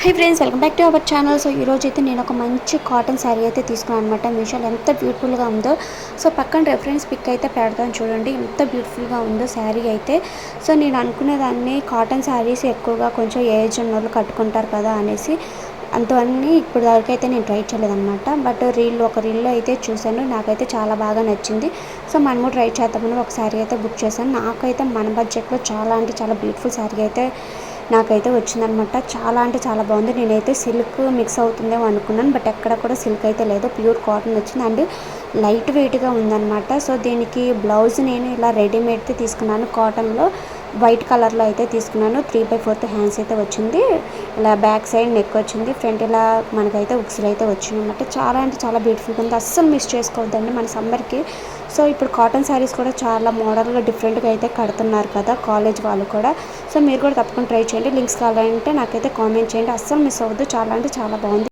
Hi friends, welcome back to our channel. So ఈరోజు అయితే నేను ఒక మంచి కాటన్ శారీ అయితే తీసుకున్నాను అనమాట. మీషోలో ఎంత బ్యూటిఫుల్గా ఉందో. సో పక్కన రెఫరెన్స్ పిక్ అయితే పెడతాను చూడండి, ఎంత బ్యూటిఫుల్గా ఉందో శారీ అయితే. సో నేను అనుకునేదాన్ని కాటన్ శారీస్ ఎక్కువగా కొంచెం ఏజ్ ఉన్న వాళ్ళు కట్టుకుంటారు కదా అనేసి, అంతవన్నీ ఇప్పుడు వరకు అయితే నేను ట్రై చేయలేదన్నమాట. బట్ ఒక రీల్లో అయితే చూశాను, నాకైతే చాలా బాగా నచ్చింది. సో మనము ట్రై చేద్దామని ఒక శారీ అయితే బుక్ చేశాను. నాకైతే మన బడ్జెట్లో చాలా అంటే చాలా బ్యూటిఫుల్ శారీ అయితే నాకైతే వచ్చిందనమాట. చాలా అంటే చాలా బాగుంది. నేనైతే సిల్క్ మిక్స్ అవుతుందేమో అనుకున్నాను, బట్ ఎక్కడ కూడా సిల్క్ అయితే లేదు, ప్యూర్ కాటన్ వచ్చింది అండ్ లైట్ వెయిట్గా ఉందన్నమాట. సో దీనికి బ్లౌజ్ నేను ఇలా రెడీమేడ్తో తీసుకున్నాను, కాటన్లో వైట్ కలర్లో అయితే తీసుకున్నాను. 3/4 హ్యాండ్స్ అయితే వచ్చింది, ఇలా బ్యాక్ సైడ్ నెక్ వచ్చింది, ఫ్రంట్ ఇలా మనకైతే ఉక్సులు అయితే వచ్చింది అనమాట. చాలా అంటే చాలా బ్యూటిఫుల్గా ఉంది, అస్సలు మిస్ చేసుకోవద్దండి మన సమ్మర్కి. సో ఇప్పుడు కాటన్ శారీస్ కూడా చాలా మోడల్గా డిఫరెంట్గా అయితే కడుతున్నారు కదా కాలేజ్ వాళ్ళు కూడా. సో మీరు కూడా తప్పకుండా ట్రై చేయండి. లింక్స్ కావాలంటే నాకైతే కామెంట్ చేయండి, అస్సలు మిస్ అవ్వద్దు. చాలా అంటే చాలా బాగుంది.